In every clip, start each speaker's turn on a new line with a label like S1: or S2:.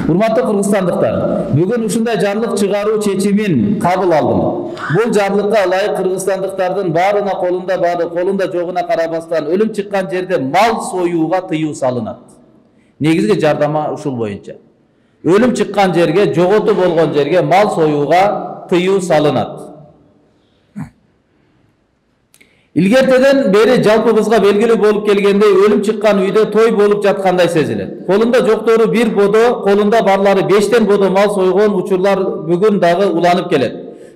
S1: Урматтуу кыргызстандыктар, бүгүн ушундай жарлык чыгаруу чечимин кабыл алдым. Бул жарлыкка ылайык кыргызстандыктардын баарына колунда бары, колунда жогуна карабастан өлүм чыккан жерде мал союуга тыюу салынат. Негизги жардама ушул боюнча. Өлүм чыккан жерге, жоготу болгон жерге мал союуга тыюу салынат. Илгертеден бери жалпыбызга белгилүү болуп келгендей, өлүм чыккан үйдө той болуп жаткандай сезилет. Колунда жоктору бир бодо, колунда барлары 5тен бодо мал сойгон учурлар бүгүн дагы уланып келет.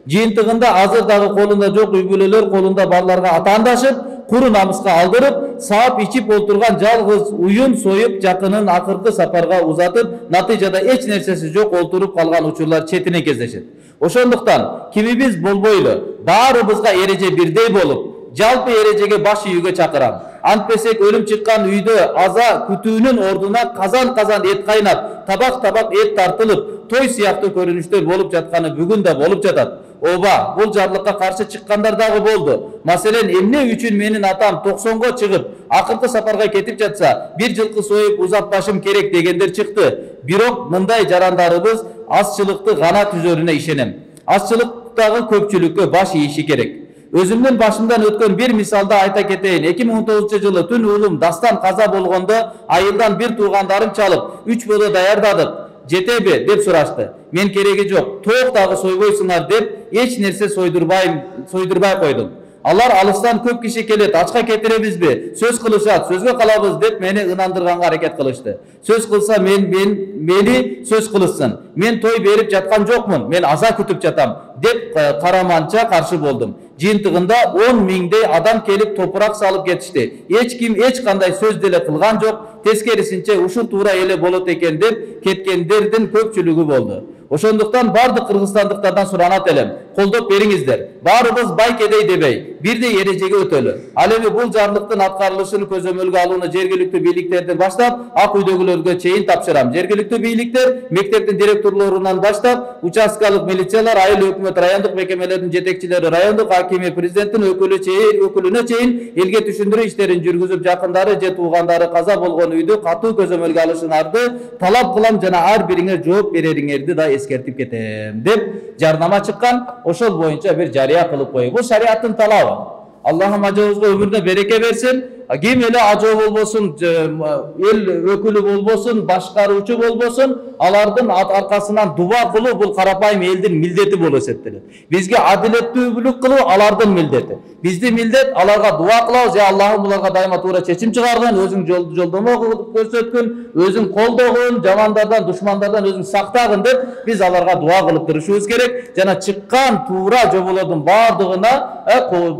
S1: Жыйынтыгында азыр дагы колунда жок үй бүлөлөр колунда барларга атаандашып, куру намыска алдырып, саап ичип олтурган жалгыз уюн союп, жакынын акыркы сапарга узатып, натыйжада эч нерсеси жок олтуруп калган учурлар четинен кездешет. Ошондуктан кимибиз болбойлу, баарыбызга эреже бирдей болуп, жалпы эрежеге баш ийүүгө чакырам. Антпесек өлүм чыккан үйдө аза күтүүнүн ордуна казан эт кайнап, табак эт тартылып, той сыяктуу көрүнүштөр болуп жатканы бүгүн да болуп жатат. Ооба, бул жарлыкка каршы чыккандар дагы болду. Маселен, эмне үчүн менин атам 90го чыгып, акыркы сапарга кетип жатса, бир жылкы союп узатпашым керек дегендер чыкты. Бирок мындай жарандарыбыз азчылыкты гана түзөрүнө ишенем. Азчылыктагы көпчүлүккө баш ийиши керек. Өзümдün başımdan ötken bir misalda ayta keteyim. 2019 жылы түн улум дастан каза болгондо айылдан бир туугандарым чалып, 3 бода даярдадык. Жетеби деп сурашты. Мен кереги жок, тоок дагы сойбойсуңар деп эч нерсе сойдурбай койдум. Алар алыстан көп киши келет, ачка кетиребизби? Сөз кылышат, сөзгө калабыз деп мени ынандырганга аракет кылышты. Сөз кылса мени сөз кылышсын. Мен той берип жаткан жокмун, мен аза күтүп жатам деп караманча каршы болдум. Жыйынтыгында 10 миңдей адам келип топурак салып кетишти. Эч ким эч кандай сөз деле кылган жок, тескерисинче ушул туура эле болот экен деп кеткендердин көпчүлүгү болду. Ошондуктан бардык кыргызстандыктардан суранат элем, колдоп бериңиздер. Баарыбыз бай кедей дебей, бирдей эрежеге өтөлү. Ал эми бул жарлыктын аткарылышын көзөмөлгө алууну жергиликтүү бийликтерден баштап, ак үйдөгүлөргө чейин тапшырам. Жергиликтүү бийликтер, мектептин директорлорунан баштап, участкалык милициялар, айыл өкмөт, райондук мекемелердин жетекчилери, райондук акими, президенттин өкүлүнө чейин элге түшүндүрүү иштерин жүргүзүп, жакындары же туугандары каза болгон үйдү катуу көзөмөлгө алышыңарды талап кылам жана ар бириңер жооп берериңерди да эскертип кетем деп жарнама чыккан. Ошол боюнча бир жарыя кылып коюп. Бул шариаттын талабы. Аллахым ажыбызга өмүрүнө береке берсин. Ким эле ажоо болбосун, эл өкүлү болбосун, башкаруучу болбосун, алардын аркасынан дуба кылуу бул карапайым элдин милдети болуп эсептелет. Бизге адилеттүүлүк кылуу алардын милдети. Биздин милдет аларга дуба кылабыз, Аллахым буларга дайыма туура чечим чыгаргын, өзүң жолдомо кылып көрсөткүн, өзүң колдогун, жамандардан, душмандардан өзүң сактагын деп биз аларга дуба кылып турушубуз керек. Жана чыккан туура жоболордун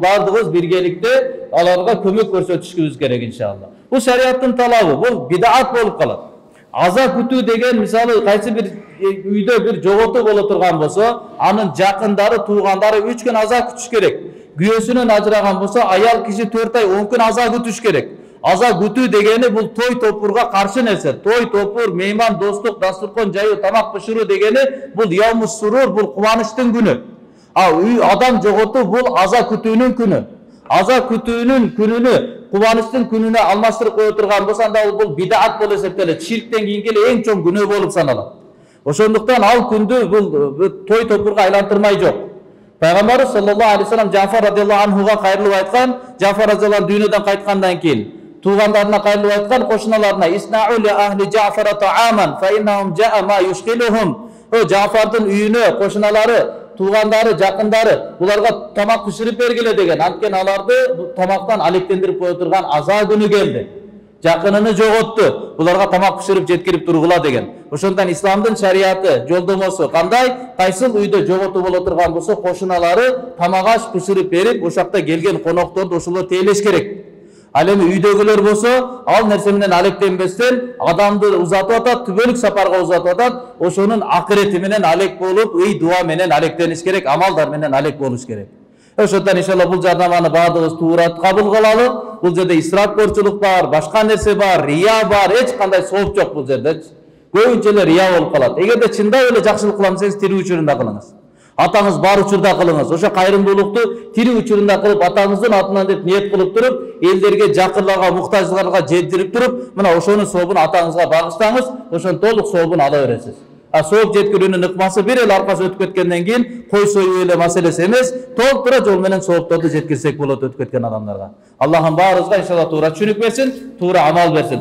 S1: бардыгыбыз биргеликте аларга көмөк көрсөтүшүбүз керек иншалла. Бул шариаттын талабы, бул бидаат болуп калат. Аза күтүү деген, мисалы, кайсы бир үйдө бир жоготу боло турган болсо, анын жакындары, туугандары 3 күн аза күтүш керек. Күйөөсүнөн ажыраган болсо, аял киши 4 ай 10 күн аза күтүш керек. Аза күтүү дегени бул той топурга каршы нерсе. Той топур, мейман достук, дастуркон жайуу, тамак бышыруу дегени бул яумус сурур, бул кубанычтын күнү. Адам жоготу бул аза күтүүнүн күнү. Аза күтүүнүн күнүнө кубанычтын күнүнө алмаштырып кое турган болсо, анда бул бидаат болуп эсептелет. Ширктен кийинки эле эң чоң күнөө болуп саналат. Ошондуктан ал күндү бул той топурга айлантырмай жок. Пайгамбарыбыз саллаллаху алейхи вассалам Жафар радиаллаху анхуга кайрылып айткан, Жафар радиаллаху дүйнөдөн кайткандан кийин туугандарына кайрылып айткан, кошуналарына: "Иснау ли ахли Жафара тааман фа иннахум жаа ма юшкилухум." Жафардын үйүнө кошуналары, туугандары, жакындары буларга тамак пиширип бергиле деген. Анткени аларды тамактан алектендирип кое турган аза күнү келди. Жакынын жоготту, буларга тамак пиширип жеткирип тургула деген. Ошондон исламдын шариаты, жолдомосу кандай? Кайсыл үйдө жоготу боло турган болсо, кошуналары тамак аш пиширип берип, ошакта келген конокторду ошолор тейлеш керек. Ал эми үйдөгүлөр болсо, ал нерсе менен алектенбестен адамды узатып атат, түбөлүк сапарга узатып атат. Ошонун акырети менен алек болуп, дуа менен алектениш керек, амалдар менен алек болуш керек. Ошондон иншалла бул жарнаманы баардыгыбыз туура кабыл кылалы. Бул жерде исрапкорчулук бар, башка нерсе бар, рия бар, эч кандай сооп жок бул жерде. Көбүнчө эле рия болуп калат. Эгерде чындап эле жакшылык кылам десеңиз, тирүү учурунда кылыңыз. атаңыз бар учурда кылыңыз. Ошо кайрымдуулукту тирүү учурунда кылып, атаңыздын атынан деп ниет кылып туруп, элдерге, жакырларга, муктаждыкларга жеткирип туруп, мына ошонун сообун атаңызга багыштаңыз, ошонун толук сообун ала бересиз. А сооп жеткирүүнүн ыкмасы бир эле аркасы өтүп кеткенден кийин кой союу эле маселеси эмес, толтура жол менен соопторду жеткирсек болот өтүп кеткен адамдарга. Аллахым баарыбызга иншалла туура түшүнүк берсин, туура амал берсин.